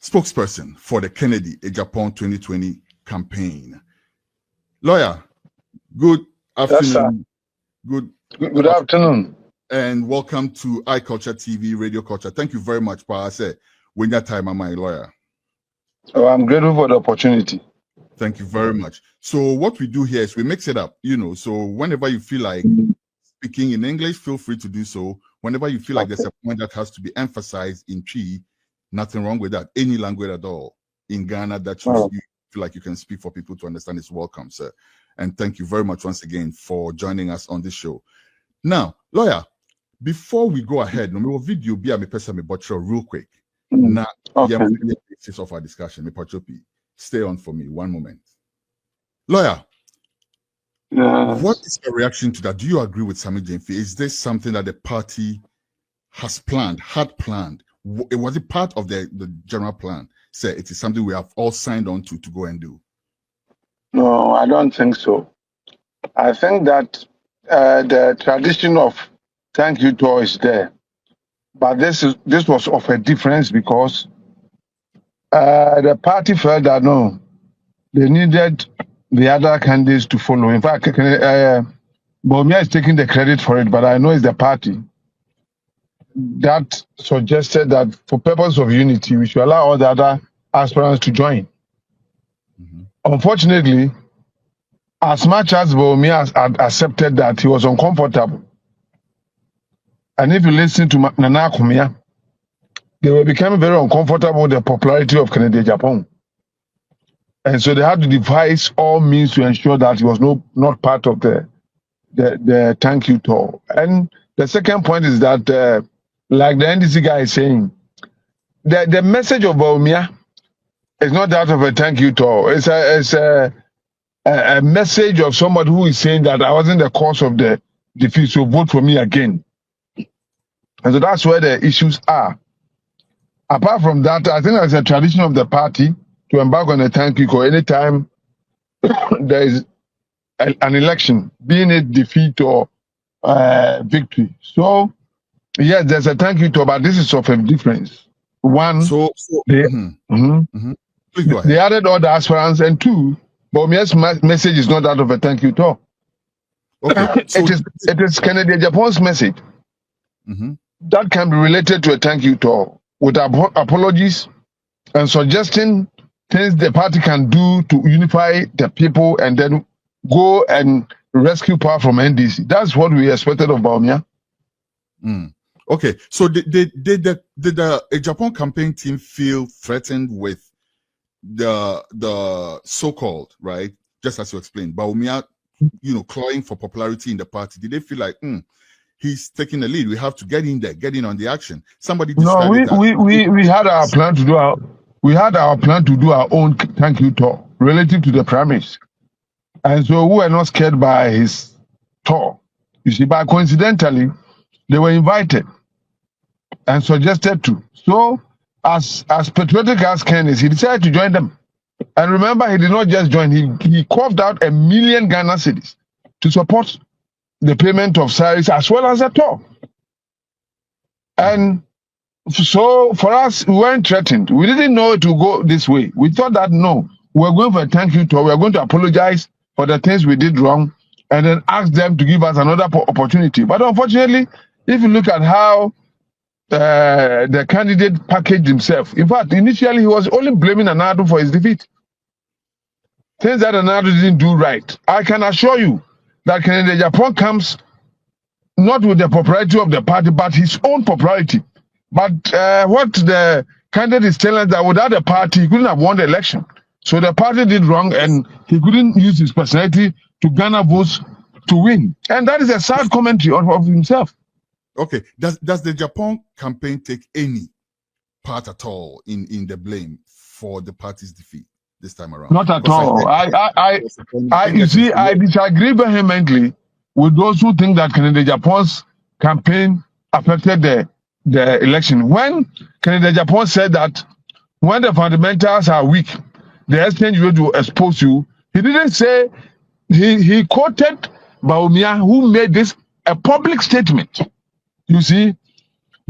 spokesperson for the Kennedy AGYAPONG 2020 campaign. Lawyer, good afternoon. Yes, good afternoon. And welcome to iCulture TV, Radio Culture. Thank you very much, Pa'ase. When that time, I'm my lawyer. Oh, I'm grateful for the opportunity. Thank you very much. So what we do here is we mix it up, so whenever you feel like speaking in English, feel free to do so. Whenever you feel like there's a point that has to be emphasized in Twi, nothing wrong with that. Any language at all in Ghana that you feel like you can speak for people to understand is welcome, sir. And thank you very much once again for joining us on this show. Now, lawyer, before we go ahead, no video be a person me butcher real quick. Now, the basis of our discussion, stay on for me 1 moment. Lawyer, what is your reaction to that? Do you agree with Sammy James? Is this something that the party had planned? Was it part of the general plan? Say it is something we have all signed on to go and do? No, I don't think so. I think that the tradition of thank you tour is there, but this was of a difference because the party felt that no, they needed the other candidates to follow. In fact, Bawumia is taking the credit for it, but I know it's the party that suggested that for purpose of unity, we should allow all the other aspirants to join. Unfortunately, as much as Bawumia had accepted that, he was uncomfortable. And if you listen to Nana Kumia, they were becoming very uncomfortable with the popularity of Kennedy AGYAPONG. And so they had to devise all means to ensure that he was not part of the thank you tour. And the second point is that, like the NDC guy is saying, the message of Bawumia is not that of a thank you tour. It's a message of somebody who is saying that I wasn't the cause of the defeat, so vote for me again. And so that's where the issues are. Apart from that, I think there's a tradition of the party to embark on a thank you tour anytime there is an election, being it defeat or victory. So, yes, there's a thank you tour, but this is of a difference. One, they added all the aspirants, and two, Bawumia's message is not that of a thank you tour. Okay. So it is Kennedy AGYAPONG's message that can be related to a thank you tour with apologies and suggesting things the party can do to unify the people and then go and rescue power from NDC. That's what we expected of Bawumia. Okay, so did the AGYAPONG campaign team feel threatened with the so-called, right, just as you explained, Bawumia, clawing for popularity in the party? Did they feel like, he's taking the lead, we have to get in on the action? Somebody decided we had our plan to do our own thank you tour relative to the primaries, and so we were not scared by his tour. You see, but coincidentally, they were invited and suggested to. So, as patriotic as Ken is, he decided to join them. And remember, he did not just join; he carved out 1 million Ghana cedis to support the payment of salaries as well as the tour. And so for us, we weren't threatened. We didn't know it would go this way. We thought that no, we're going for a thank you tour. We're going to apologize for the things we did wrong and then ask them to give us another opportunity. But unfortunately, if you look at how the candidate packaged himself, in fact, initially he was only blaming Anadu for his defeat. Things that Anadu didn't do right. I can assure you that Kennedy AGYAPONG comes not with the popularity of the party, but his own popularity. But what the candidate is telling us that without the party, he couldn't have won the election. So the party did wrong, and he couldn't use his personality to garner votes to win. And that is a sad commentary of himself. Okay. Does the AGYAPONG campaign take any part at all in the blame for the party's defeat this time around? Not at all. You see, I disagree vehemently with those who think that Kennedy AGYAPONG's campaign affected the election. When Kennedy AGYAPONG said that when the fundamentals are weak, the exchange rate will expose you, he didn't say, he quoted Bawumia, who made this a public statement. You see,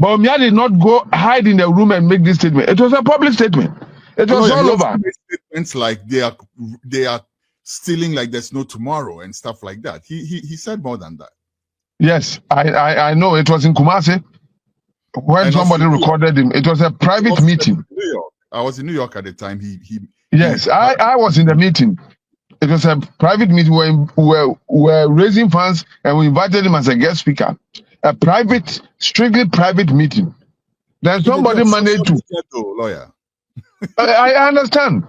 Bawumia did not go hide in the room and make this statement. It was a public statement. It was all over. Statements like they are stealing like there's no tomorrow and stuff like that. He said more than that. Yes, I know. It was in Kumasi when And somebody recorded him. It was a private meeting. New York. I was in New York at the time. I was in the meeting. It was a private meeting where we were raising funds and we invited him as a guest speaker. A private, strictly private meeting. Then somebody managed to. Lawyer. I understand.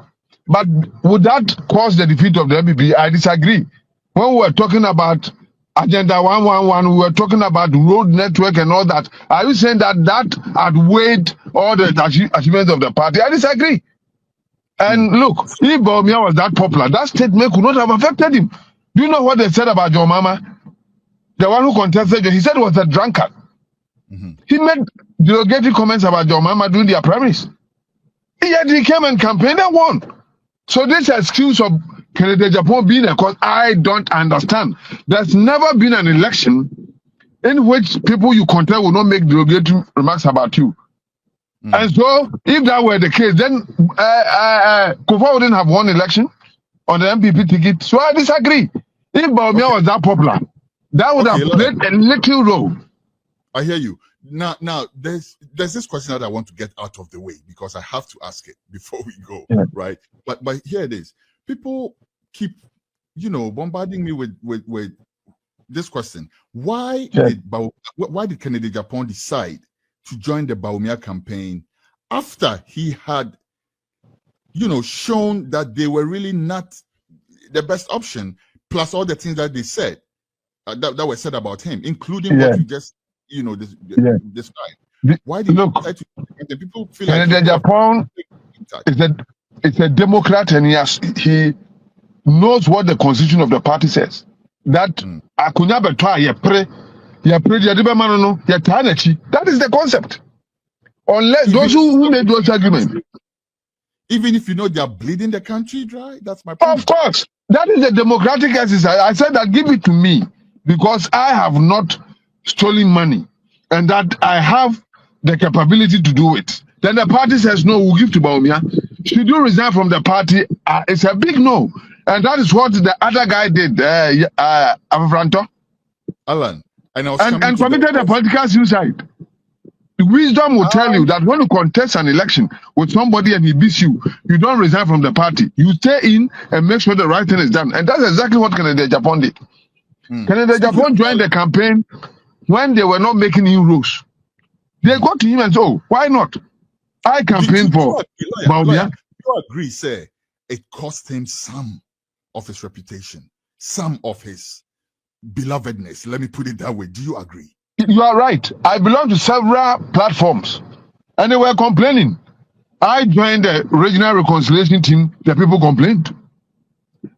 But would that cause the defeat of the NPP? I disagree. When we were talking about Agenda 111, we were talking about road network and all that. Are you saying that outweighed all the achievements of the party? I disagree. And look, if Bawumia was that popular, that statement could not have affected him. Do you know what they said about your mama? The one who contested, he said was a drunkard. He made derogatory comments about your mama during their primaries. Yet he came and campaigned and won. So this excuse of AGYAPONG being a cause, I don't understand. There's never been an election in which people you contest will not make derogatory remarks about you. And so, if that were the case, then Kufa wouldn't have won election on the NPP ticket. So I disagree. If Bawumia was that popular, that would have played a little role. I hear you. Now, there's this question that I want to get out of the way because I have to ask it before we go, right? But here it is. People keep, bombarding me with this question. Why did AGYAPONG decide to join the Bawumia campaign after he had, shown that they were really not the best option, plus all the things that they said, that were said about him, including what you just, described. Why did the people feel like AGYAPONG is a Democrat and he knows what the constitution of the party says. That that is the concept. Unless those who made those arguments. Even if they are bleeding the country dry, that's my point. Of course. That is a democratic exercise. I said that give it to me because I have not stolen money and that I have the capability to do it. Then the party says no, we'll give to Bawumia. Should you resign from the party? It's a big no. And that is what the other guy did, Afranto. Alan. And committed a political suicide. The wisdom will tell you that when you contest an election with somebody and he beats you, you don't resign from the party. You stay in and make sure the right thing is done. And that's exactly what AGYAPONG did. AGYAPONG joined the campaign when they were not making inroads. They got to him and said, oh, why not? I campaigned for Bawumia. You agree, sir, it cost him some of his reputation, some of his belovedness. Let me put it that way. Do you agree? You are right. I belong to several platforms and they were complaining. I joined the regional reconciliation team, the people complained.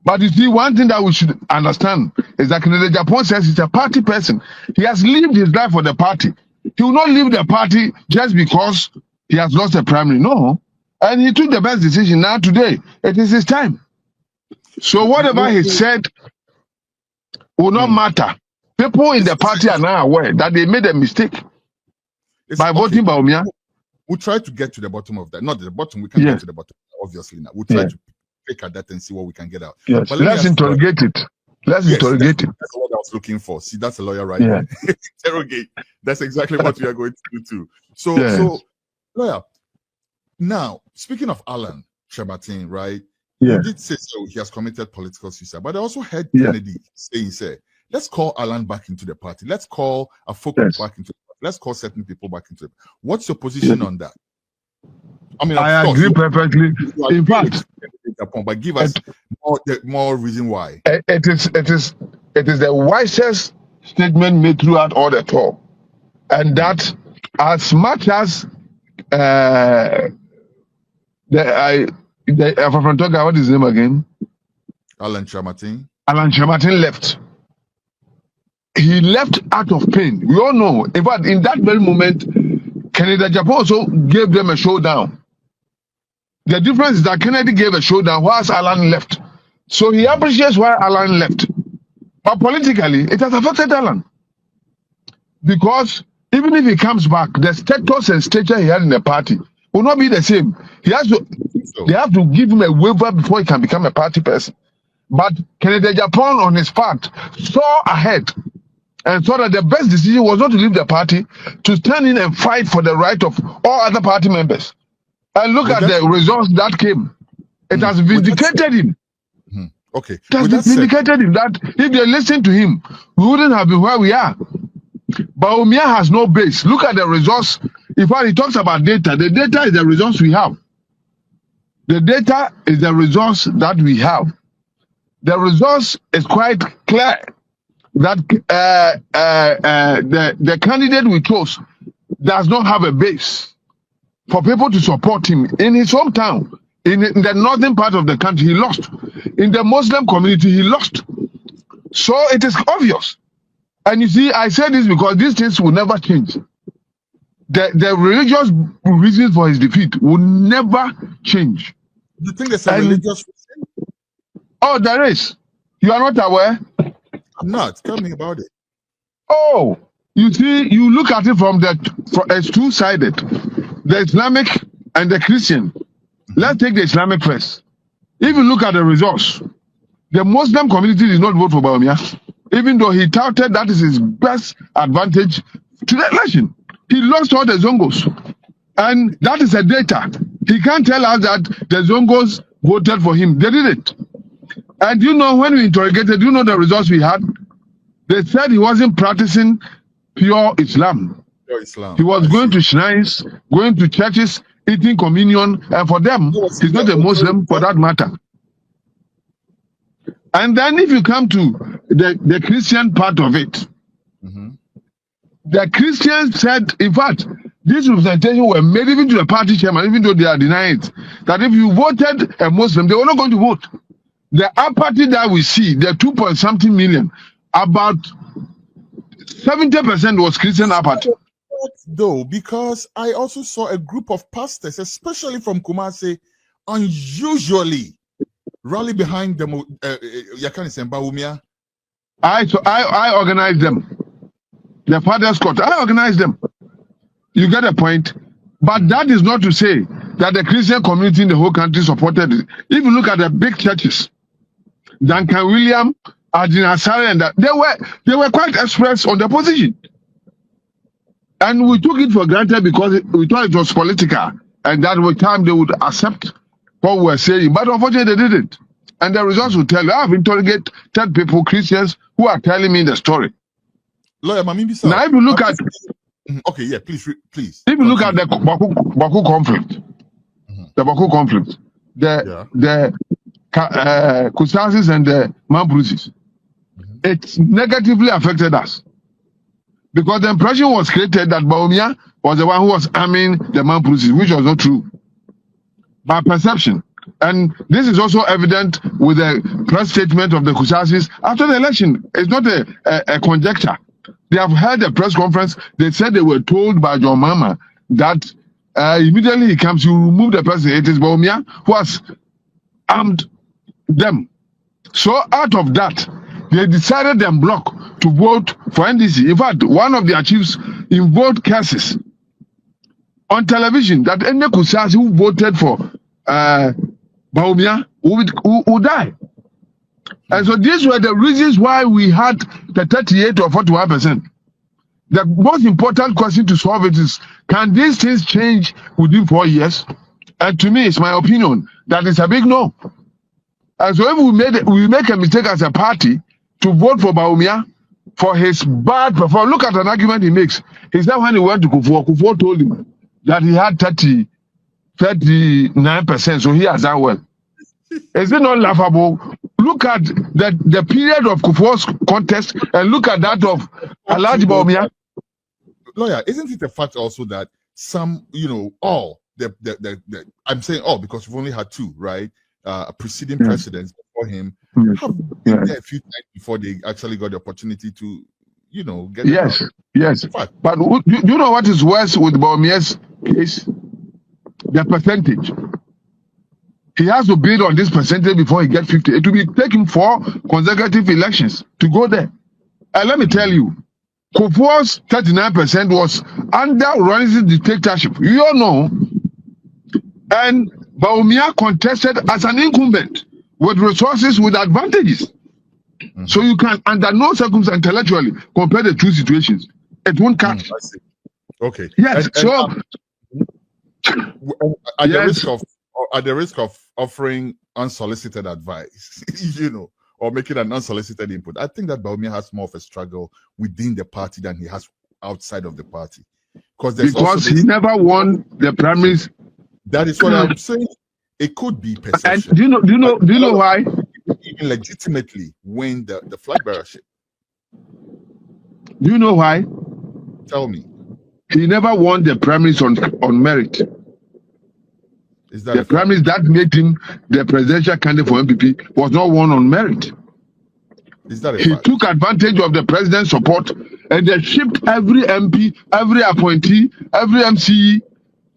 But you see, one thing that we should understand is that AGYAPONG says he's a party person. He has lived his life for the party. He will not leave the party just because he has lost a primary. No. And he took the best decision. Now today, it is his time. So whatever he said will not matter. People in the party are now aware that they made a mistake by voting Bawumia. We'll try to get to the bottom of that. Not the bottom, we can get to the bottom, obviously. Now we'll try to pick at that and see what we can get out. Yes. But let's interrogate it. Let's interrogate it. That's what I was looking for. See, that's a lawyer right there. Interrogate. That's exactly what we are going to do too. So lawyer, now, speaking of Alan Kyerematen, right? You did say so he has committed political suicide, but I also heard Kennedy say, let's call Alan back into the party. Let's call a focus back into the party. Let's call certain people back into it. What's your position on that? I mean, I agree perfectly. In fact, but give us more reason why. It is the wisest statement made throughout all the talk, and that as much as what is his name again? Alan Kyerematen. Alan Kyerematen left. He left out of pain. We all know. In fact, in that very moment, AGYAPONG also gave them a showdown. The difference is that Kennedy gave a showdown whilst Alan left. So he appreciates why Alan left. But politically, it has affected Alan. Because Even if he comes back, the status and stature he had in the party will not be the same. He has to. They have to give him a waiver before he can become a party person. But Kennedy Japan, on his part, saw ahead and saw that the best decision was not to leave the party, to stand in and fight for the right of all other party members. And look at the results that came. It has vindicated him. Okay. It has vindicated him that if they listened to him, we wouldn't have been where we are. Bawumia has no base. Look at the results. In fact, he talks about data. The data is the results we have. The data is the results that we have. The results is quite clear that the candidate we chose does not have a base for people to support him. In his hometown, in the northern part of the country, he lost. In the Muslim community, he lost. So it is obvious. And you see, I say this because these things will never change. The religious reasons for his defeat will never change. You think there's a religious reason? Oh, there is. You are not aware? I'm not. Tell me about it. Oh, you see, you look at it from it's two-sided. The Islamic and the Christian. Let's take the Islamic first. If you look at the results, the Muslim community did not vote for Bawumia, even though he touted that is his best advantage to the election. He lost all the Zongos. And that is a data. He can't tell us that the Zongos voted for him. They didn't. And you know, when we interrogated, you know the results we had? They said he wasn't practicing pure Islam. Pure Islam. He was going to shrines, going to churches, eating communion, and for them, he's not a Muslim for that matter. And then if you come to the Christian part of it, the Christians said, in fact, this representation were made even to the party chairman, even though they are denying it, that if you voted a Muslim, they were not going to vote. The apathy that we see, the 2.something million, about 70% was Christian apathy. Though, because I also saw a group of pastors, especially from Kumasi, unusually rally behind them. Yakani and Bawumia. I organized them. The Father's Court. I organized them. You get a point. But that is not to say that the Christian community in the whole country supported it. If you look at the big churches, Duncan William, Adina Sare, and that, they were quite express on the position. And we took it for granted because we thought it was political. And that was time they would accept what we were saying. But unfortunately, they didn't. And the results will tell you. I have interrogated 10 people, Christians, who are telling me the story. Lawyer, now, if you look at... Okay, yeah, please. If you look at the Baku conflict, the Baku conflict, the Kusasis and the Mamprusis, it negatively affected us. Because the impression was created that Bawumia was the one who was arming the Mamprusis, which was not true. By perception. And this is also evident with the press statement of the Kusasis after the election. It's not a conjecture. They have held a press conference. They said they were told by John Mama that immediately he comes, you remove the person. It is Bawumia who has armed them. So out of that, they decided en bloc to vote for NDC. In fact, one of their chiefs invoked cases on television that any Kusasi who voted for Bawumia would die. And so these were the reasons why we had the 38 or 41%. The most important question to solve it is, can these things change within 4 years? And to me, it's my opinion that it's a big no. And so if we make a mistake as a party to vote for Bawumia for his bad performance, look at an argument he makes. He said when he went to Kufuor told him that he had 39%, so he has done well. Is it not laughable? Look at the period of Kufuor's contest and look at that of Alhaji Bawumia. Lawyer, isn't it a fact also that some, all I'm saying all because we've only had two, right? Preceding presidents before him have been there a few times before they actually got the opportunity to, get. Yes. But you know what is worse with Bawumia's case? The percentage. He has to build on this percentage before he gets 50. It will be taking 4 consecutive elections to go there. And let me tell you, Kufuor's 39% was under Ronnie's dictatorship. You all know. And Bawumia contested as an incumbent with resources, with advantages. Mm-hmm. So you can, under no circumstance, intellectually compare the two situations. It won't catch. I see. Okay. Yes. At the risk of offering unsolicited advice, or making an unsolicited input, I think that Bawumia has more of a struggle within the party than he has outside of the party. Because he never won the primaries. That is what I'm saying. It could be perception. And do you know why? Even legitimately win the flag bearership. Do you know why? Tell me. He never won the primaries on merit. Is that the primaries that made him the presidential candidate for NPP was not won on merit. Is that he took advantage of the president's support and they shipped every MP, every appointee, every MCE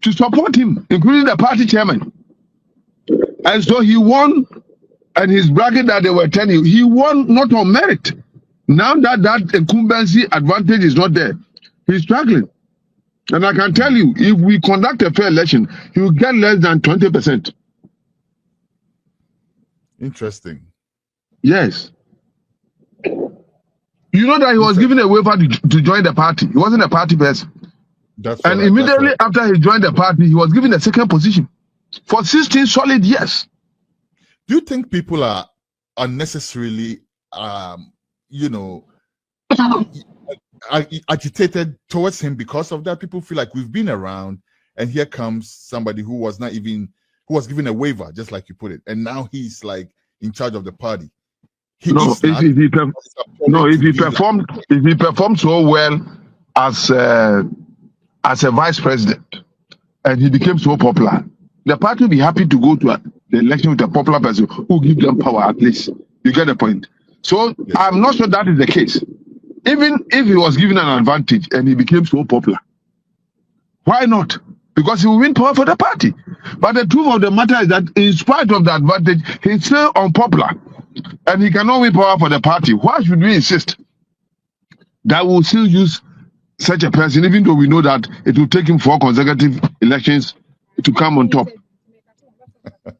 to support him, including the party chairman. And so he won, and he's bragging that they were telling you, he won not on merit. Now that incumbency advantage is not there, he's struggling. And I can tell you, if we conduct a fair election, he will get less than 20%. Interesting. Yes. You know that he was given a waiver to join the party. He wasn't a party person. And immediately after he joined the party, he was given a second position for 16 solid years. Do you think people are unnecessarily, agitated towards him because of that? People feel like we've been around, and here comes somebody who was given a waiver, just like you put it, and now he's like in charge of the party. If he performed so well as a vice president, and he became so popular, the party will be happy to go to the election with a popular person who give them power at least. You get the point? So yes. I'm not sure that is the case. Even if he was given an advantage and he became so popular, why not? Because he will win power for the party. But the truth of the matter is that in spite of the advantage, he's still unpopular. And he cannot win power for the party. Why should we insist that we'll still use such a person, even though we know that it will take him 4 consecutive elections to come on top?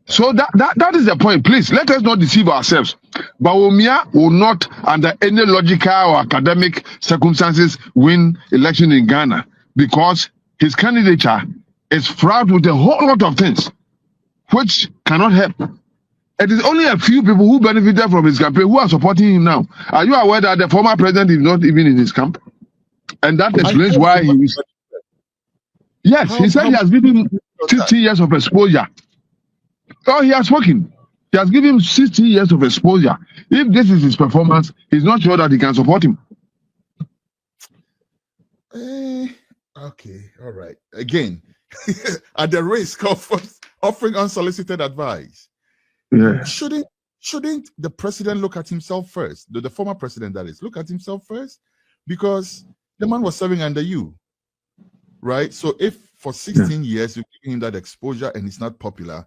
So that is the point. Please, let us not deceive ourselves. Bawumia will not, under any logical or academic circumstances, win election in Ghana because his candidature is fraught with a whole lot of things which cannot help. It is only a few people who benefited from his campaign who are supporting him now. Are you aware that the former president is not even in his camp? And that explains why he is. Yes, he said he has given 60 years of exposure. Oh, he has spoken. He has given him 60 years of exposure. If this is his performance, he's not sure that he can support him. Okay, all right. Again, at the risk of offering unsolicited advice, yeah. Shouldn't the president look at himself first? The former president, that is, look at himself first? Because the man was serving under you, right? So if for 16 years you're giving him that exposure and he's not popular,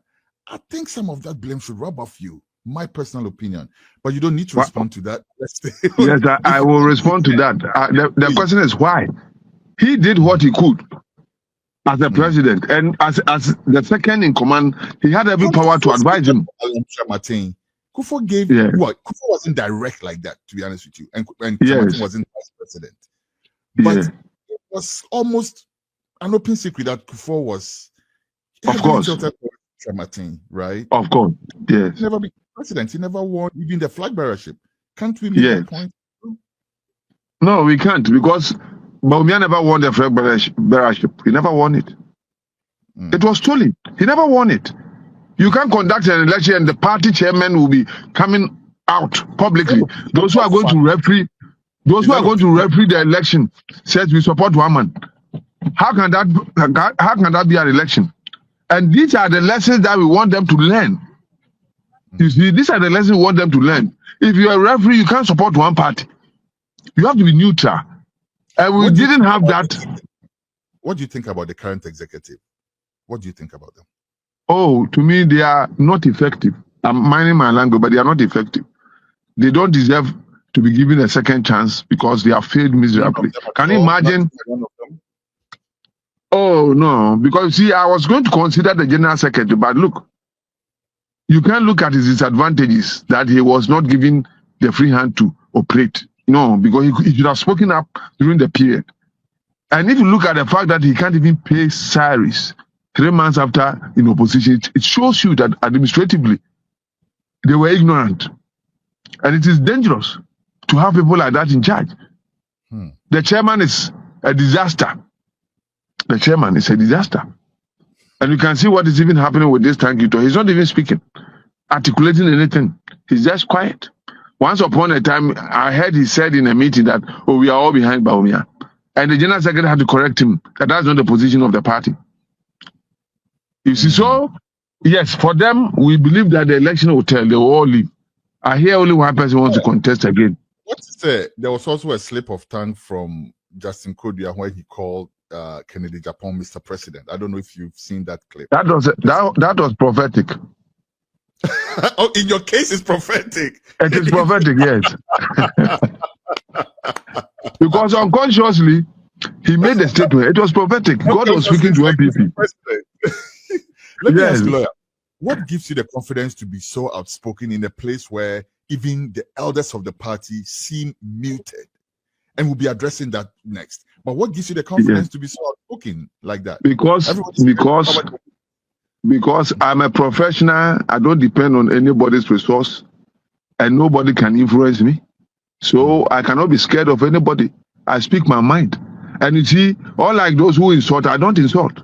I think some of that blame should rub off you. My personal opinion. But you don't need to respond to that. Yes, I will respond to that. The question is why? He did what he could as the president, and as the second in command, he had every power to advise him. Kufuor gave what? Kufuor wasn't direct like that, to be honest with you, and Martin wasn't vice president. But it was almost an open secret that Kufuor was, of course, Martin, right? Of course, yes. He never became president. He never won even the flag bearership. Can't we make that point? No, we can't, because Bawumia never won the flag bearership. He never won it. It was stolen. He never won it. You can't conduct an election and the party chairman will be coming out publicly. Those who are going to referee, the election says we support one man. How can that be an election? And these are the lessons that we want them to learn. You see, these are the lessons we want them to learn. If you're a referee, you can't support one party. You have to be neutral. And we didn't have that. What do you think about the current executive? What do you think about them? Oh, to me, they are not effective. I'm minding my language, but they are not effective. They don't deserve to be given a second chance because they have failed miserably. Can you imagine? Oh no, because see, I was going to consider the general secretary, but look, you can't look at his disadvantages that he was not given the free hand to operate. No, because he should have spoken up during the period. And if you look at the fact that he can't even pay salaries 3 months after in opposition, it shows you that administratively they were ignorant. And it is dangerous to have people like that in charge. The chairman is a disaster. The chairman is a disaster. And you can see what is even happening with this Tankito. He's not even speaking, articulating anything. He's just quiet. Once upon a time, I heard he said in a meeting that, oh, we are all behind Bawumia. And the general secretary had to correct him that that's not the position of the party. You see, so, yes, for them, we believe that the election will tell, they will all leave. I hear only one person wants to contest again. What to say? There was also a slip of tongue from Justin Kodia where he called Kennedy Japan Mr. President. I don't know if you've seen that clip. That was prophetic. Oh, in your case, it's prophetic. It is prophetic, yes. Because unconsciously, he made a statement. It was prophetic. God was speaking to NPP. Let me ask you, lawyer, what gives you the confidence to be so outspoken in a place where even the elders of the party seem muted? And we'll be addressing that next. But what gives you the confidence to be so outspoken like that? Because I'm a professional. I don't depend on anybody's resource, and nobody can influence me. So I cannot be scared of anybody. I speak my mind. And you see, unlike those who insult, I don't insult.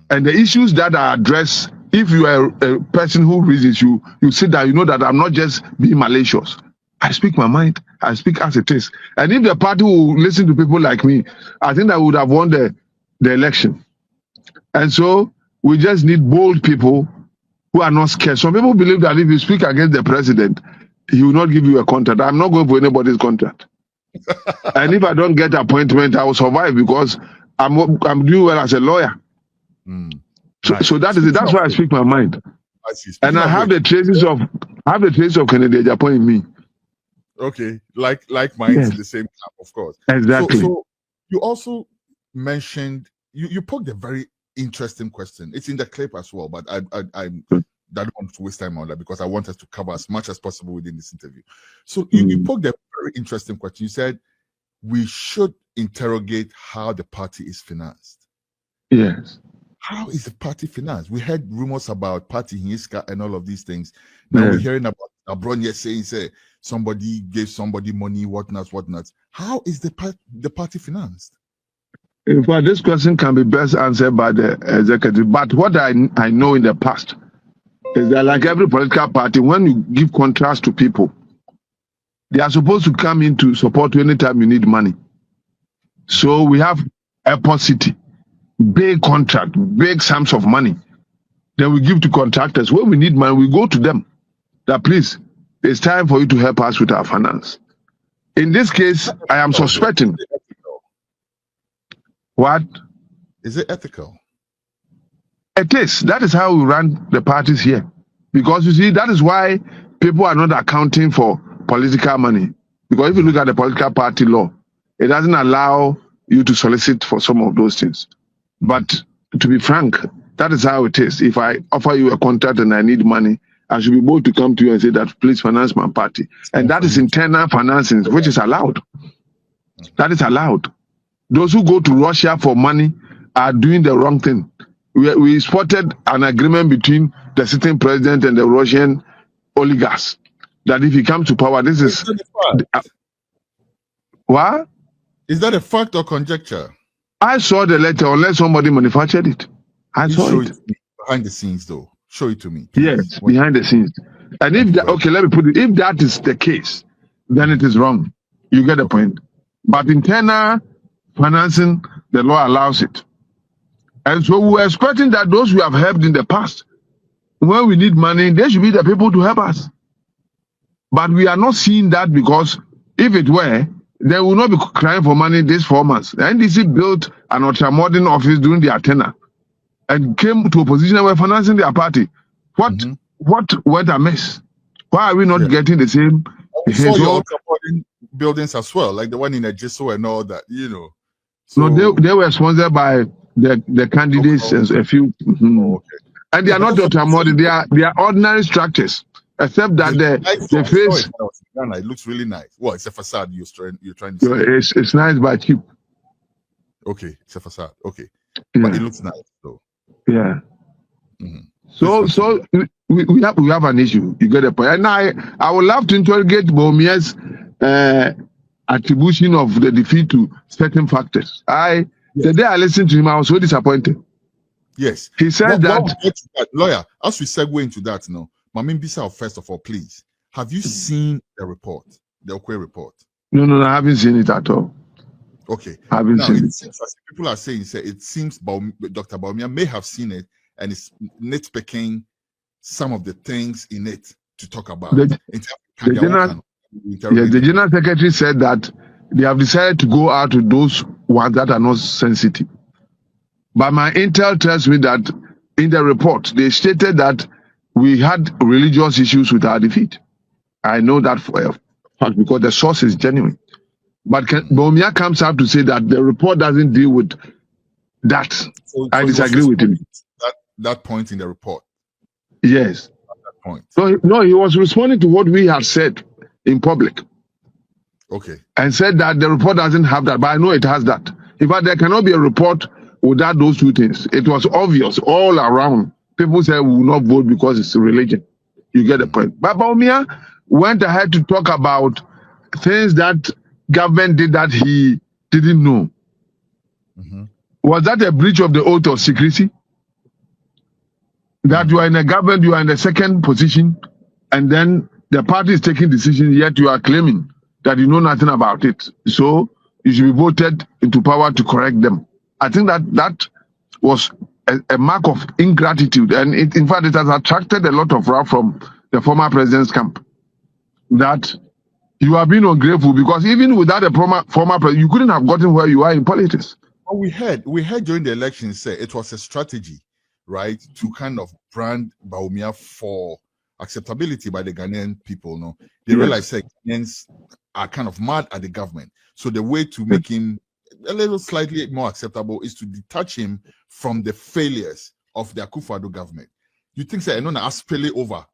And the issues that I address, if you are a person who reasons, you sit down, you know that I'm not just being malicious. I speak my mind. I speak as it is. And if the party will listen to people like me, I think I would have won the election. And so we just need bold people who are not scared. Some people believe that if you speak against the president, he will not give you a contract. I'm not going for anybody's contract. And if I don't get appointment, I will survive because I'm doing well as a lawyer. So that is it. That's why I speak my mind. And I have the traces of Kennedy Japan in me. Okay, like mine in the same camp, of course. Exactly. So you also mentioned you poked a very interesting question. It's in the clip as well, but I don't want to waste time on that because I want us to cover as much as possible within this interview. So you poked a very interesting question. You said we should interrogate how the party is financed. Yes. How is the party financed? We heard rumors about party Hinska and all of these things. Now we're hearing about Abronya saying somebody gave somebody money, whatnot. How is the party financed? In fact, this question can be best answered by the executive. But what I know in the past is that, like every political party, when you give contracts to people, they are supposed to come in to support you anytime you need money. So we have Ep0se, big contract, big sums of money. Then we give to contractors. When we need money, we go to them. That please, it's time for you to help us with our finance. In this case, I am suspecting. What? Is it ethical? It is. That is how we run the parties here. Because you see, that is why people are not accounting for political money. Because if you look at the political party law, it doesn't allow you to solicit for some of those things. But to be frank, that is how it is. If I offer you a contract and I need money, I should be able to come to you and say that, please finance my party. And that is internal financing, which is allowed. That is allowed. Those who go to Russia for money are doing the wrong thing. We spotted an agreement between the sitting president and the Russian oligarchs that if he comes to power, this is... What? Is that a fact or conjecture? I saw the letter, unless somebody manufactured it. I saw it. Behind the scenes, though. Show it to me. Yes, behind the scenes. And if that, okay, let me put it, if that is the case, then it is wrong. You get the point. But internal financing, the law allows it. And so we're expecting that those we have helped in the past, when we need money, they should be the people to help us. But we are not seeing that because if it were, they will not be crying for money these 4 months. The NDC built an ultra-modern office during their tenure and came to a position where financing their party. What went amiss? Why are we not getting the same saw your So, own supporting buildings as well, like the one in AGYAPONG and all that, you know. no, So they were sponsored by the candidates and a few. oh, okay. And they Yeah, are but not that's what I'm automatic. saying. They are ordinary structures, except that The nice the one, I saw face it when I was in Ghana. It looks really nice. Well, it's a facade you're trying to say. it's nice but cheap. Okay, it's a facade. Okay, Yeah. but it looks nice though. Yeah. Mhm. So we have an issue. You get the point. And I would love to interrogate Bawumia's attribution of the defeat to certain factors. The day I listened to him, I was so disappointed. Yes. He said lawyer, as we segue into that now, Mamin Bisa, first of all, please, have you seen the report, the Okwe report? No, I haven't seen it at all. Okay. I haven't now, seen it. Seems, as people are saying, it seems Dr. Bawumia may have seen it and is nitpicking some of the things in it to talk about. The General Secretary said that they have decided to go out to those ones that are not sensitive. But my intel tells me that in the report, they stated that we had religious issues with our defeat. I know that for a fact because the source is genuine. But Bawumia comes out to say that the report doesn't deal with that. So I disagree with him. That point in the report. Yes. That point. So he was responding to what we had said in public. Okay. And said that the report doesn't have that, but I know it has that. In fact, there cannot be a report without those two things. It was obvious all around. People said we will not vote because it's religion. You get the point. But Bawumia went ahead to talk about things that government did that he didn't know. Was that a breach of the oath of secrecy? That you are in a government, you are in the second position, and then the party is taking decisions, yet you are claiming that you know nothing about it. So you should be voted into power to correct them. I think that was a mark of ingratitude, and in fact it has attracted a lot of wrath from the former president's camp. That you are being ungrateful because even without a former president, you couldn't have gotten where you are in politics. Well, we heard during the election say it was a strategy, right, to kind of brand Bawumia for acceptability by the Ghanaian people. No, they realize that Ghanaians are kind of mad at the government. So the way to make him a little slightly more acceptable is to detach him from the failures of the Akufo-Addo government. You think that I spell it over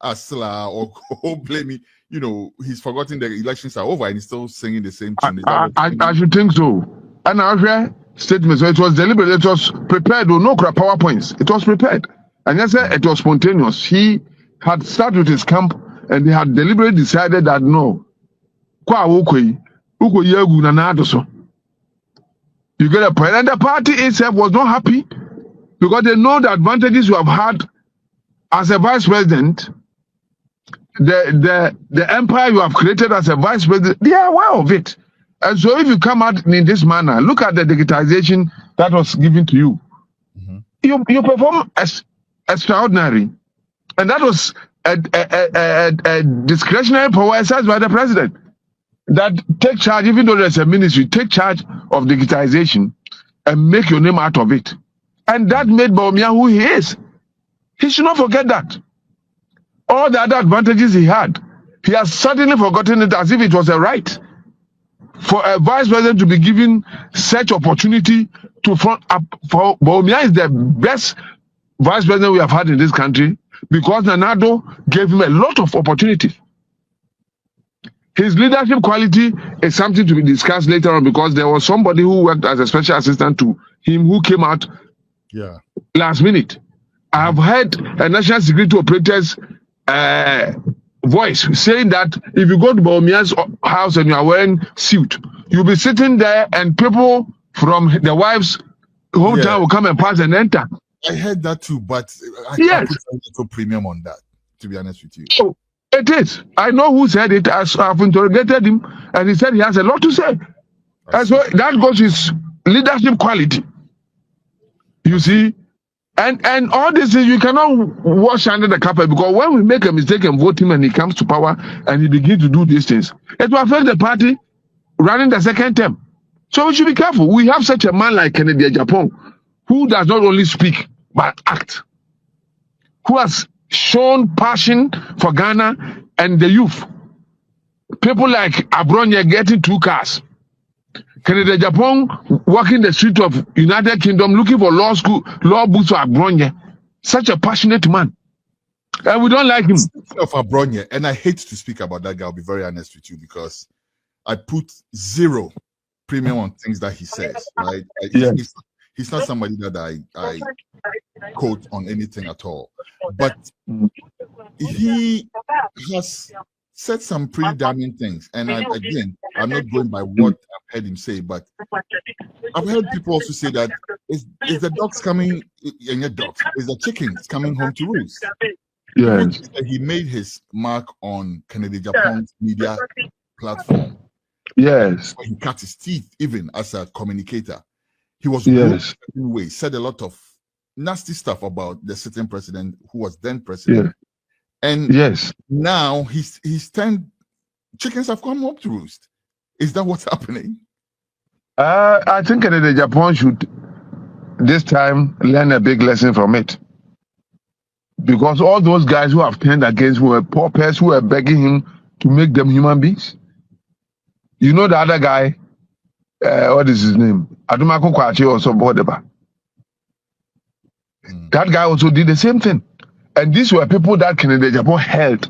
or blame me? You know, he's forgotten the elections are over and he's still singing the same tune. I should think so. And I hear statement. So it was deliberate. It was prepared. No PowerPoints. It was prepared. And yes, it was spontaneous. He had started with his camp and they had deliberately decided that no. You get a point. And the party itself was not happy because they know the advantages you have had as a vice president, the empire you have created as a vice president, they are aware of it. And so if you come out in this manner, look at the digitization that was given to you. You perform extraordinary. And that was a discretionary power exercised by the president. That take charge, even though there's a ministry, take charge of digitization and make your name out of it. And that made Bawumia who he is. He should not forget that. All the other advantages he had, he has suddenly forgotten it as if it was a right for a vice president to be given such opportunity to front up. For Bawumia is the best vice president we have had in this country because Nana Addo gave him a lot of opportunities. His leadership quality is something to be discussed later on because there was somebody who worked as a special assistant to him who came out last minute. I have heard a national security operator's voice saying that if you go to Bawumia's house and you are wearing suit, you'll be sitting there and people from the wife's hometown will come and pass and enter. I heard that too, but I put a little premium on that, to be honest with you. Oh, it is. I know who said it. I've interrogated him, and he said he has a lot to say. And so that goes his leadership quality. You see? And all this is, you cannot wash under the carpet because when we make a mistake and vote him and he comes to power and he begins to do these things, it will affect the party running the second term. So we should be careful. We have such a man like Kennedy AGYAPONG who does not only speak but act, who has shown passion for Ghana and the youth. people like Abronye getting 2 cars. Canada Japan walking the street of United Kingdom looking for law books for Abronye. Such a passionate man. And we don't like him. Speaking of Abronye, and I hate to speak about that guy, I'll be very honest with you, because I put 0 premium on things that he says, right? Yes. He's not somebody that I quote on anything at all. But he has said some pretty damning things. And I'm not going by what I've heard him say, but I've heard people also say that is the dogs coming, and your dogs, is the chickens coming home to roost. Yes. He made his mark on Canada Japan's media platform. Yes. He cut his teeth even as a communicator. He was said a lot of nasty stuff about the sitting president, who was then president. Yeah. And yes, now he's turned, chickens have come home to roost. Is that what's happening? I think Canada Japan should this time learn a big lesson from it. Because all those guys who have turned against him were paupers who were begging him to make them human beings. You know the other guy, what is his name? Adumako Kwachi also Bodeba. That guy also did the same thing. And these were people that Canada Japan held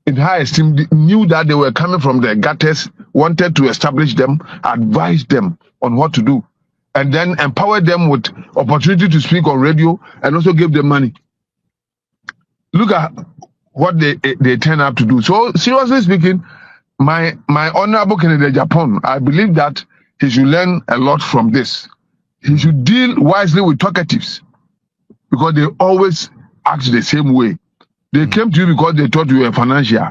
in high esteem, knew that they were coming from the gutters, wanted to establish them, advise them on what to do, and then empower them with opportunity to speak on radio and also give them money. Look at what they turn up to do. So seriously speaking, my honorable Canada Japan, I believe that he should learn a lot from this. He should deal wisely with talkatives, because they always act the same way. They came to you because they thought you were financial.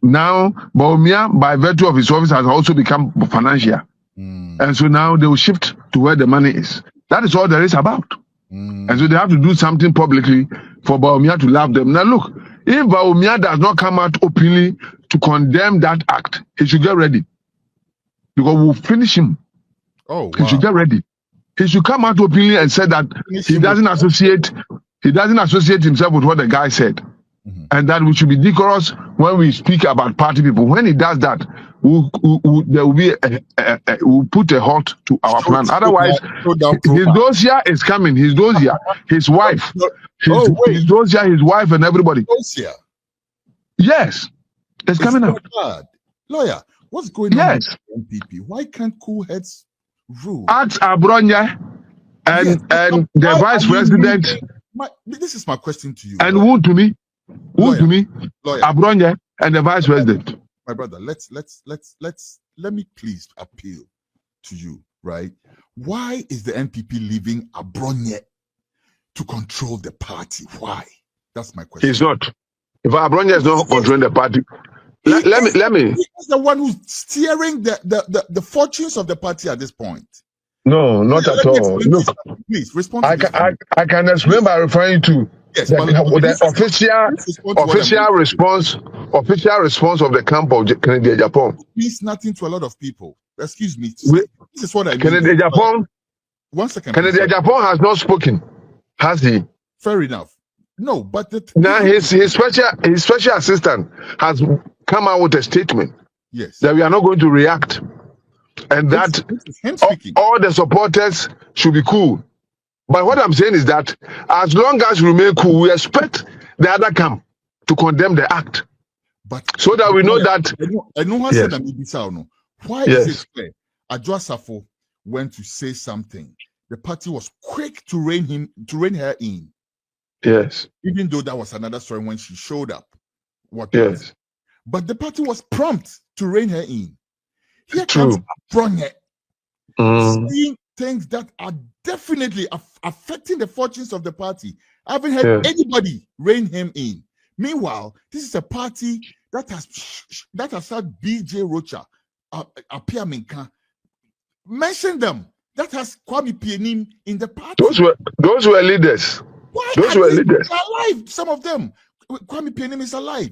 Now, Bawumia, by virtue of his office, has also become financial. And so now they will shift to where the money is. That is all there is about. And so they have to do something publicly for Bawumia to love them. Now look, if Bawumia does not come out openly to condemn that act, he should get ready. Because we'll finish him. Oh, wow. He should get ready. He should come out openly and say that he doesn't associate himself with what the guy said. And that we should be decorous when we speak about party people. When he does that, we'll put a halt to our plan. Otherwise, his dossier is coming. His dossier, his wife, his dossier, his wife, and everybody. Yes, it's coming out. Lawyer, what's going on with the NPP? Why can't cool heads rule? Ask Abronye and the vice president. This is my question to you. And who to me? Who to me? Abronye and the vice president. My brother, let me please appeal to you, right? Why is the NPP leaving Abronye to control the party? Why? That's my question. He's not. If Abronye is not controlling the party, let me. He's the one who's steering the fortunes of the party at this point. No, not at all. Look, please respond. I can explain by referring to the official response of the camp of Canada Japan. It means nothing to a lot of people. Excuse me. This is what I mean. Canada Japan. 1 second. Canada Japan has not spoken, has he? Fair enough. No, but now his special assistant has come out with a statement. Yes. That we are not going to react, and that all the supporters should be cool. But what I'm saying is that as long as we remain cool, we expect the other camp to condemn the act. But so that we know that. I know what said no. Why is it fair? AGYAPONG went to say something. The party was quick to rein her in. Yes. Even though that was another story when she showed up. Yes. But the party was prompt to rein her in. Here comes Abronye, seeing things that are definitely affecting the fortunes of the party. I haven't heard anybody rein him in. Meanwhile, this is a party that has had BJ Rocha, Apia Minka, mention them. That has Kwame Pienim in the party. Those were leaders. Why those were leaders. Alive, some of them. Kwame Pienim is alive.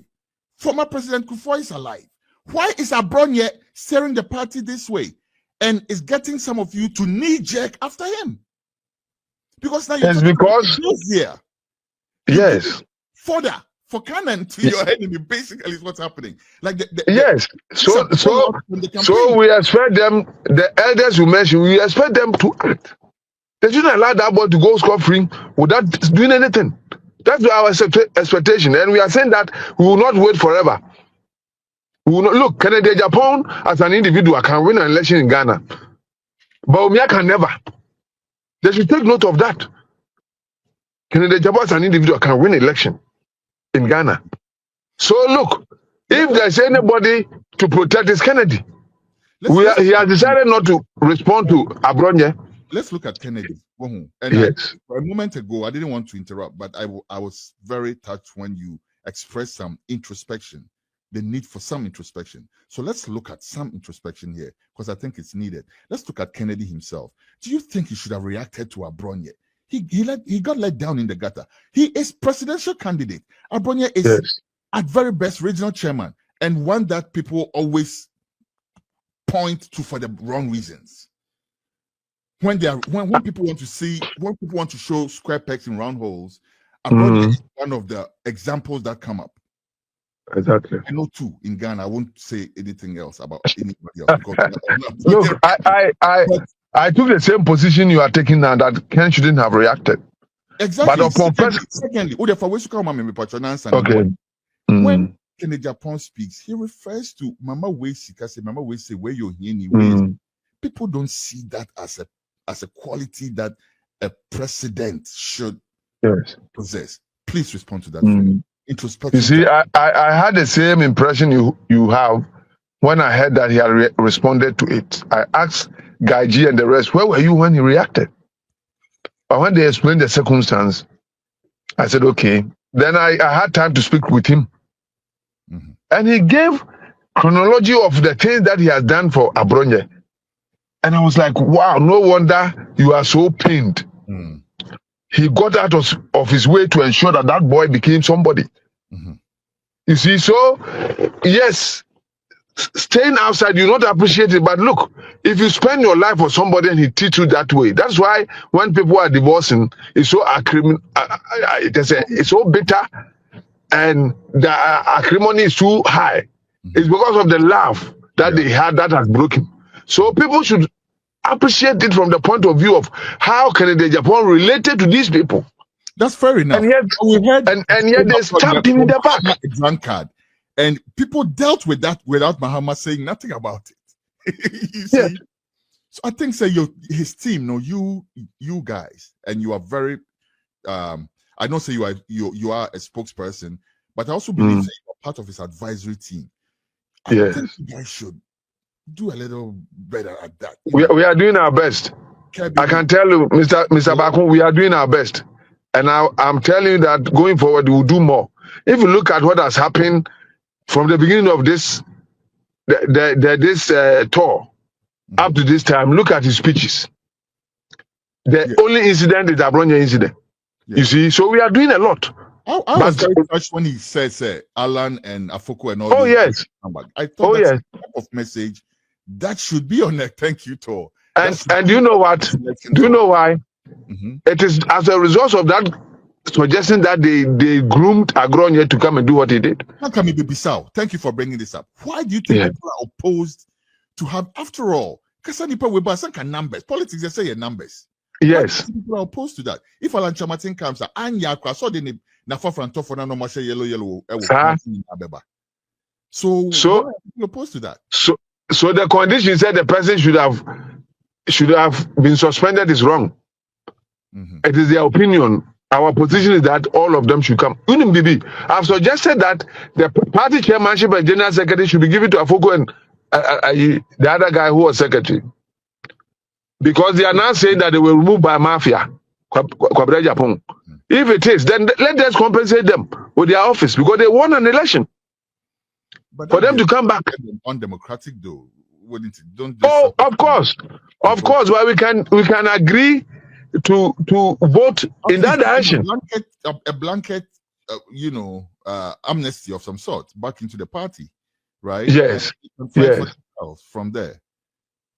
Former President Kusi is alive. Why is Abronye steering the party this way and is getting some of you to knee-jerk after him? Because now you're because here. Yes. Further for cannon to your enemy, basically, is what's happening. Like yes. So we expect them, the elders you mentioned, we expect them to act. They shouldn't allow that boy to go scot-free without doing anything. That's our expectation. And we are saying that we will not wait forever. We will not, look, Kennedy Japan as an individual can win an election in Ghana. Bawumia can never. They should take note of that. Kennedy Japan as an individual can win an election in Ghana. So look, if there's anybody to protect, it's Kennedy. He has decided not to respond to Abronye. Let's look at Kennedy. And yes. For a moment ago, I didn't want to interrupt, but I was very touched when you expressed some introspection, the need for some introspection. So let's look at some introspection here, because I think it's needed. Let's look at Kennedy himself. Do you think he should have reacted to Abronye? He got let down in the gutter. He is presidential candidate. Abronye is at very best regional chairman, and one that people always point to for the wrong reasons. When people want to show square pegs in round holes, Abronye is one of the examples that come up. Exactly. I know two in Ghana. I won't say anything else about anybody else. Look, I took the same position you are taking now, that Ken shouldn't have reacted. Exactly. But secondly, when Kennedy Japan speaks, he refers to Mama Wesi, Mama Wesi, where you're hearing. People don't see that as a quality that a president should possess. Please respond to that. Introspection. You see, I had the same impression you have when I heard that he had responded to it. I asked Guy G and the rest, where were you when he reacted? But when they explained the circumstance, I said, okay. Then I had time to speak with him. And he gave chronology of the things that he has done for Abronye. And I was like, wow, no wonder you are so pained. He got out of his way to ensure that that boy became somebody. You see, so, yes, staying outside, you not appreciate it. But look, if you spend your life for somebody and he treats you that way, that's why when people are divorcing, it's so it's so bitter and the acrimony is too high. It's because of the love that they had that has broken. So people should appreciate it from the point of view of how Kennedy Japan related to these people. That's fair enough. And yet they stabbed him in the back. Drunkard. And people dealt with that without Mahama saying nothing about it. You see? So I think his team, you guys, and you are very I don't say you are a spokesperson, but I also believe that you are part of his advisory team. I think you guys should do a little better at that. We are doing our best. I can tell you, Mr. Bakun, we are doing our best. And I'm telling you that going forward, we will do more. If you look at what has happened from the beginning of this tour up to this time, look at his speeches. The only incident is the Abronye incident. You see, so we are doing a lot. I was very touched when he says Alan and Afoko and all. Oh yes. I thought that's the type of message that should be on a thank you tour. And do you know what? Do you know why? It is as a result of that suggestion that they groomed Abronye to come and do what he did. How come it be Bissau? Thank you for bringing this up. Why do you think people are opposed to have, after all, numbers? Politics, they say numbers. Yes. People are opposed to that. If Alan Chamatin comes, I saw the yellow. So you're opposed to that. So the condition said the president should have been suspended is wrong. It is their opinion. Our position is that all of them should come. I've suggested that the party chairmanship and general secretary should be given to Afoko and the other guy who was secretary. Because they are now saying that they will remove by mafia. If it is, then let us compensate them with their office because they won an election. But for them to come back. Undemocratic though, wouldn't it? Of course. But we can agree to vote in that direction. A blanket amnesty of some sort back into the party, right? Yes. From there.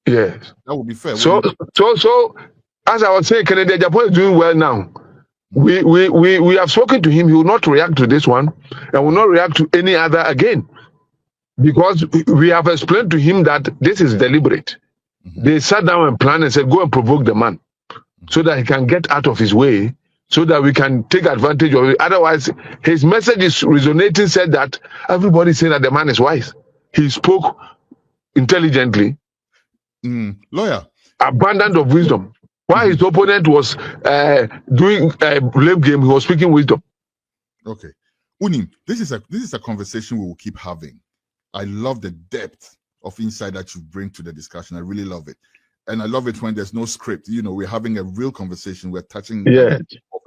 Yes. That would be fair. So as I was saying, Kennedy Japan is doing well now. We have spoken to him. He will not react to this one and will not react to any other again, because we have explained to him that this is deliberate. They sat down and planned and said, go and provoke the man so that he can get out of his way, so that we can take advantage of it. Otherwise, his message is resonating, said that everybody said that the man is wise. He spoke intelligently, Lawyer, abundant of wisdom. While his opponent was doing a blame game, he was speaking wisdom. Okay. Unim, this is a conversation we will keep having. I love the depth of insight that you bring to the discussion. I really love it. And I love it when there's no script. You know, we're having a real conversation. We're touching of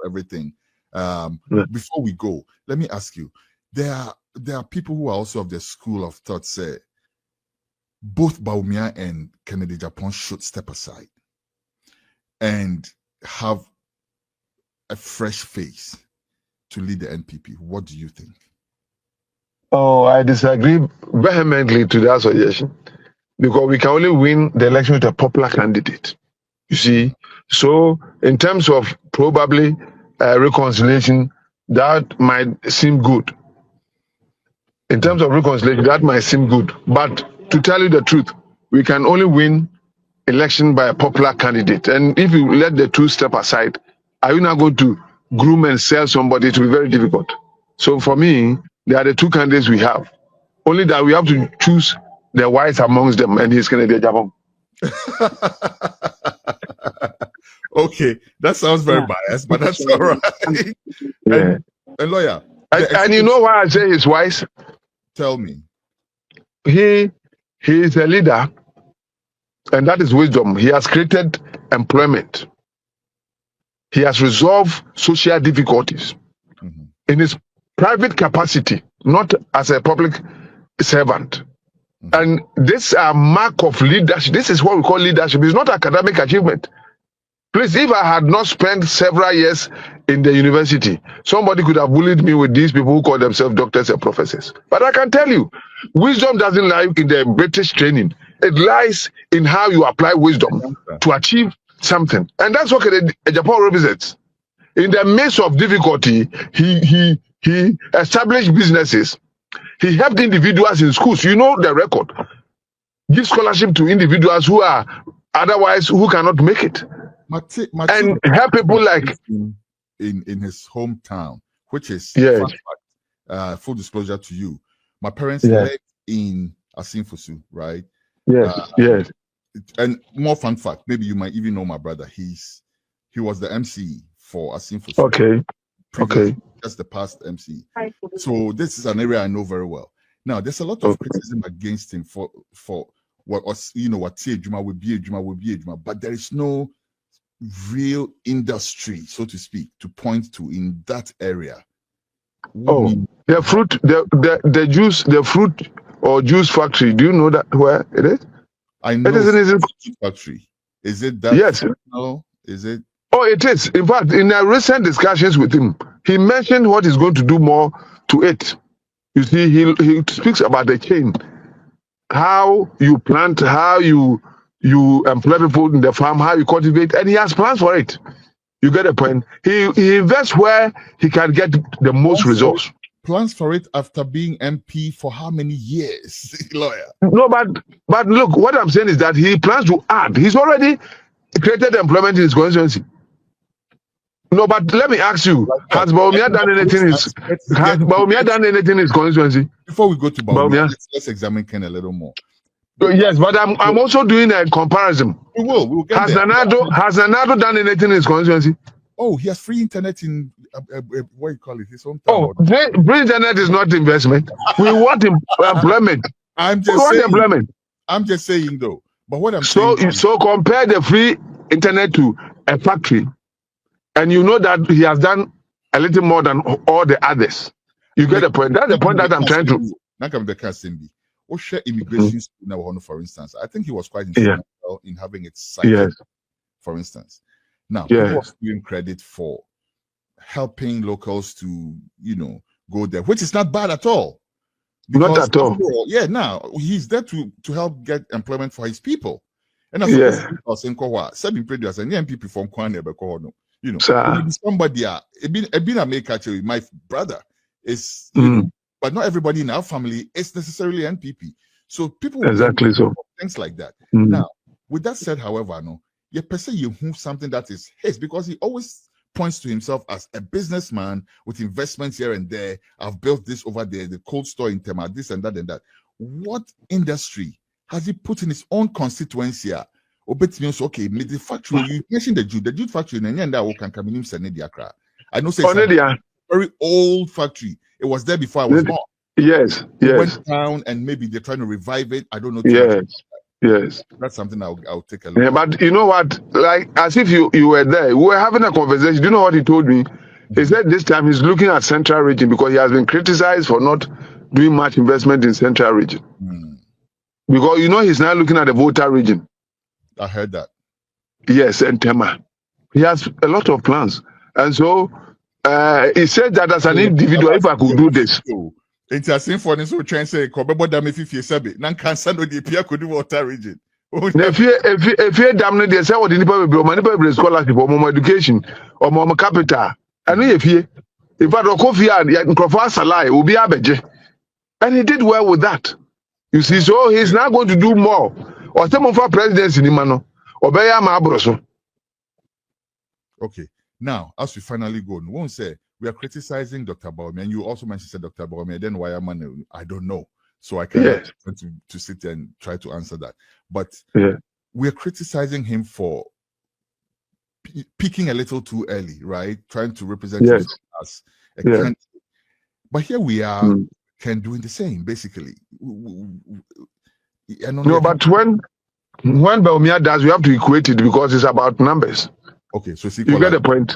everything. Before we go, let me ask you, there are people who are also of the school of thought, say, both Bawumia and Kennedy Japan should step aside and have a fresh face to lead the NPP. What do you think? Oh, I disagree vehemently to that suggestion, because we can only win the election with a popular candidate. You see, so in terms of probably reconciliation, that might seem good. In terms of reconciliation, that might seem good. But to tell you the truth, we can only win election by a popular candidate. And if you let the two step aside, are you not going to groom and sell somebody? It will be very difficult. So for me, they are the two candidates we have. Only that we have to choose the wise amongst them, and he's Kennedy Japan. Okay, that sounds very biased, but that's all right. Yeah. And lawyer. And you know why I say he's wise? Tell me. He is a leader, and that is wisdom. He has created employment. He has resolved social difficulties in his private capacity, not as a public servant. And this is a mark of leadership. This is what we call leadership. It's not academic achievement. Please, if I had not spent several years in the university, somebody could have bullied me with these people who call themselves doctors and professors. But I can tell you, wisdom doesn't lie in the British training. It lies in how you apply wisdom to achieve something. And that's what Japan represents. In the midst of difficulty, he established businesses. He helped individuals in schools. You know the record. Give scholarship to individuals who are otherwise who cannot make it. And help people like in his hometown, which is full disclosure to you. My parents lived in Ep0se, right? Yes. And more fun fact, maybe you might even know my brother. He was the MC for Ep0se. Okay. Just the past MC. So this is an area I know very well. Now there's a lot of criticism against him for what Juma will be, but there is no real industry, so to speak, to point to in that area. The fruit or juice factory. Do you know that where it is? I know. It is a factory. Is it that? Yes. No. Is it? Oh, it is. In fact, in our recent discussions with him, he mentioned what he's going to do more to it. You see, he speaks about the chain, how you plant, how you employ people in the farm, how you cultivate, and he has plans for it. You get the point? He invests where he can get the most results. Plans for it after being MP for how many years, lawyer? No, but look, what I'm saying is that he plans to add. He's already created employment in his constituency. No, but let me ask you: has Bawumia done anything in his constituency? Before we go to Bawumia, let's examine Ken a little more. Yes, but I'm also doing a comparison. We will get has Nanado done anything in his constituency? Oh, he has free internet in what you call it, his hometown. Oh, free internet is not investment. We want employment. I'm just saying though. But what I'm saying. So compare the free internet to a factory, and you know that he has done a little more than all the others. You get the point. That's the point that I'm trying to. Immigration now, for instance, I think he was quite instrumental in having it cited, for instance. Now, he was giving credit for helping locals to, go there, which is not bad at all. Not at all. Now he's there to help get employment for his people. And that's you You know, Sir. somebody, a make actually, my brother is, you know, but not everybody in our family is necessarily NPP. So people will exactly so things like that. Now, with that said, however, no, you person you have something that is his because he always points to himself as a businessman with investments here and there. I've built this over there, the cold store in Tema, this and that and that. What industry has he put in his own constituency? Okay, the factory you mentioned the jute factory, and that can come in Senediakra. I know, say very old factory. It was there before I was born. Yes, it went down, and maybe they're trying to revive it. I don't know. Yes. That's something I'll take a look. Yeah, but you know what? Like as if you were there, we were having a conversation. Do you know what he told me? He said this time he's looking at Central Region because he has been criticized for not doing much investment in Central Region. Because you know he's now looking at the voter region. I heard that. Yes, and Tema. He has a lot of plans. And so he said that as an individual, if I could do this. It's a same for this who try and say, Kobebo dam if you sabi, nan cancer no the Pia could do water region. If you damn it, they say what the Nipa scholarship or more education or more capital. And if I don't coffee and Crofas lie, will be abeje. And he did well with that. You see, so he's now going to do more. Or some of our presidents in Imano, or Beya Mabroso. Okay. Now, as we finally go, we won't say we are criticizing Dr. Bawumia, and you also mentioned Dr. Bawumia, then why am I don't know. So I can't to sit there and try to answer that. But we're criticizing him for peaking a little too early, right? Trying to represent himself as a candidate. But here we are, doing the same, basically. No, but when Bawumia does, we have to equate it because it's about numbers. Okay, so you get the point.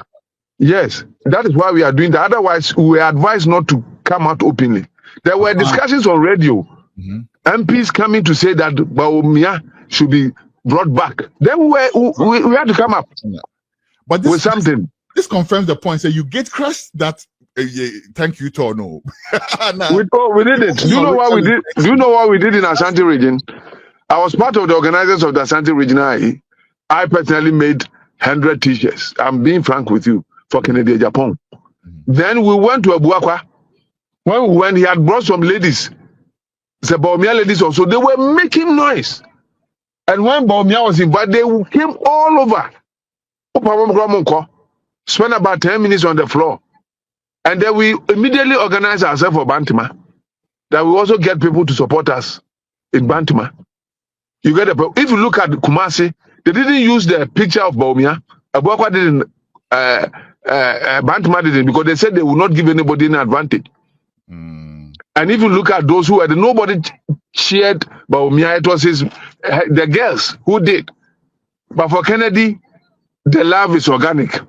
Yes, that is why we are doing that. Otherwise, we are advised not to come out openly. There were discussions on radio. MPs coming to say that Bawumia should be brought back. Then we had to come up but with something. This confirms the point. So you get crushed that. Thank you, Tono. We did it. Do you know what we did? Do you know what we did in Ashanti region? I was part of the organizers of the Ashanti region. I personally made 100 t-shirts. I'm being frank with you for AGYAPONG. Then we went to Abuakwa. When we went, he had brought some ladies. The Bawumia ladies also. They were making noise. And when Bawumia was invited, they came all over. Spent about 10 minutes on the floor. And then we immediately organized ourselves for Bantima. That we also get people to support us in Bantima. You get it? If you look at Kumasi, they didn't use the picture of Bawumia. Abuakwa didn't, Bantima didn't, because they said they would not give anybody an advantage. And if you look at those who had, nobody cheered Bawumia. It was the girls who did. But for Kennedy, the love is organic.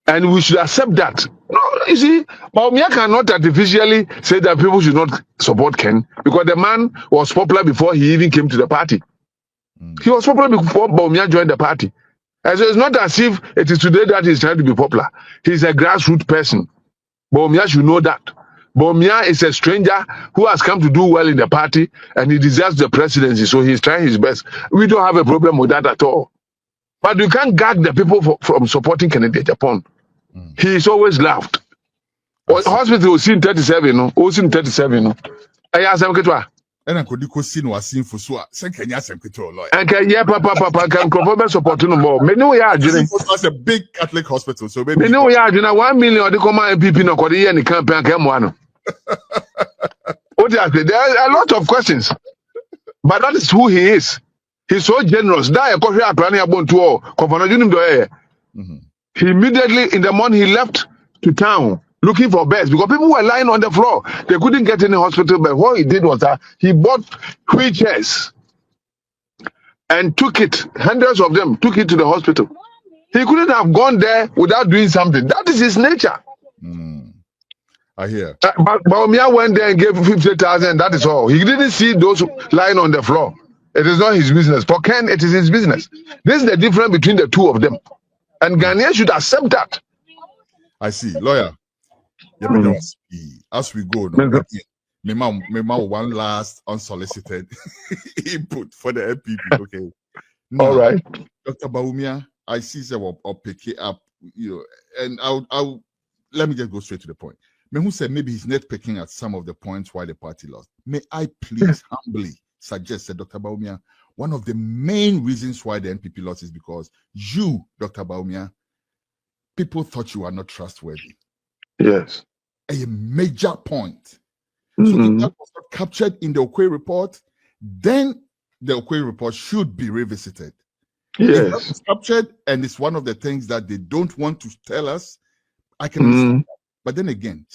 And we should accept that. No, you see, Bawumia cannot artificially say that people should not support Ken, because the man was popular before he even came to the party. He was popular before Bawumia joined the party. And so it's not as if it is today that he's trying to be popular. He's a grassroots person. Bawumia should know that. Bawumia is a stranger who has come to do well in the party, and he deserves the presidency, so he's trying his best. We don't have a problem with that at all. But you can't gag the people from supporting AGYAPONG. He is always loved. Hospital was in 37, no? Was in 37, no? I asked him, and I could Kusi no asin for so Kenya Senkito lawyer. And can papa can confirm support no more. Me know ya adwene. It's a big Catholic hospital, so maybe me know ya adwene 1 million the come NPP no kodi here ni campaign kan mo ano. There are a lot of questions. But that is who he is. He's so generous. That a coffee akrani abonto o. Konfana junim do eh. He immediately in the morning he left to town looking for beds because people were lying on the floor. They couldn't get any hospital bed. What he did was that he bought wheelchairs and took it, hundreds of them, took it to the hospital. He couldn't have gone there without doing something. That is his nature. I hear. But Bawumia went there and gave 50,000. That is all. He didn't see those lying on the floor. It is not his business. For Ken, it is his business. This is the difference between the two of them. And Ghanaians should accept that. I see. Lawyer, as we go, one last unsolicited input for the NPP. Okay. Now, all right. Dr. Bawumia, I see or pick it up and I'll let me just go straight to the point. Who said maybe he's nitpicking at some of the points why the party lost. May I please humbly suggest that Dr. Bawumia, one of the main reasons why the NPP lost is because you, Dr. Bawumia, people thought you were not trustworthy. Yes. A major point. So if that was not captured in the Okwe report, then the Okwe report should be revisited. If that was captured and it's one of the things that they don't want to tell us, I can understand that. But then again,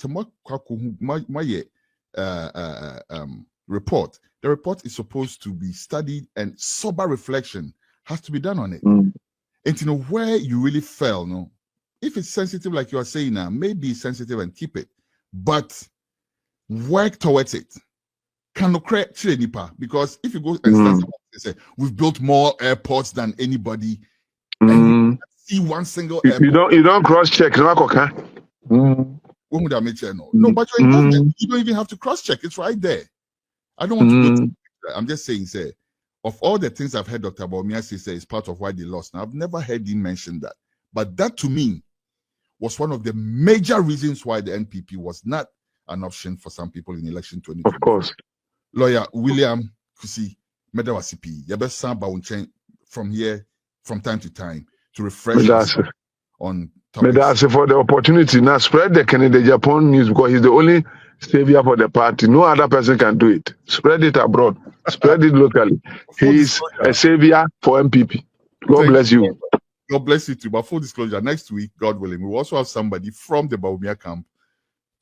report. The report is supposed to be studied and sober reflection has to be done on it. And to know where you really fell, no? If it's sensitive, like you are saying now, maybe sensitive and keep it, but work towards it. Cannot create nipa, because if you go and say we've built more airports than anybody, and you see one single airport. You don't cross check, When would I make sure? No, but you don't even have to cross check. It's right there. I don't want to go to I'm just saying, say, of all the things I've heard Dr. Bawumia say is part of why they lost. Now, I've never heard him mention that. But that to me was one of the major reasons why the NPP was not an option for some people in election 2020. Of course. Lawyer William Kusi, Medawasipi, Yabesa Bawunchen from here, from time to time, to refresh us on topics. Medawasi for the opportunity. Now spread the Canada-Japan news, because he's the only savior for the party. No other person can do it. Spread it abroad. Spread it locally. He's a savior for NPP. God bless you. God bless you too. But full disclosure, next week, God willing, we will also have somebody from the Bawumia camp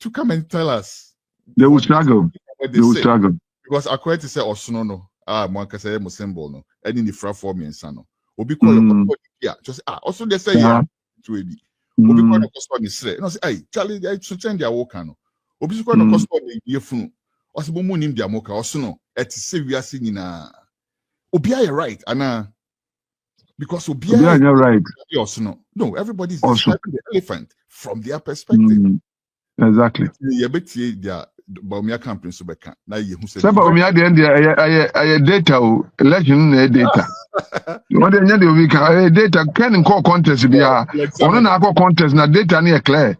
to come and tell us. They will struggle. They will struggle. Because according to say Osono no, Mwanka say Musembo no, and in the front for me and Sano. Obi call your yeah, just also they say yeah to Ebi. Obi call your customer is say, no say, hey, Charlie, I should change their work no. Obi call your customer the funu. Osibo mu nim their moka Osono. Et say we are singing Obi are right, Anna. Because Obi are right. Osono. No, everybody's describing the elephant from their perspective. Exactly. Bawumia campaign so beka na ye hu say Bawumia the data election data what dey the week data can call contest be on na call contest na data na clear.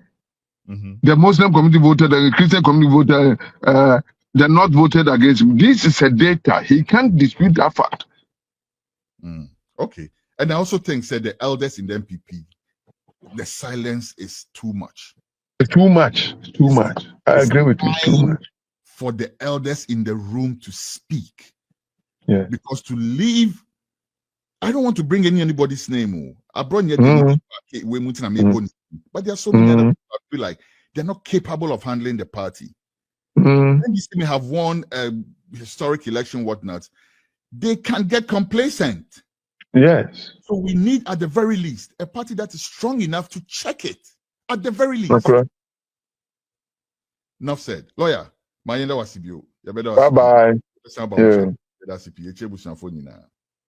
The Muslim community voted, the Christian community voted, the not voted against him. This is a data. He can't dispute that fact. Okay. And I also think said the elders in the NPP, the silence is too much. It's too much. It's too much. I agree with you. It's too much. For the elders in the room to speak. Yeah. Because to leave, I don't want to bring anybody's name. I brought but there are so many other people that feel like they're not capable of handling the party. Then you see me have won a historic election, whatnot. They can get complacent. Yes. So we need, at the very least, a party that is strong enough to check it. At the very least. Okay. Enough said. Lawyer, my name was Sibio. Bye bye. Yeah.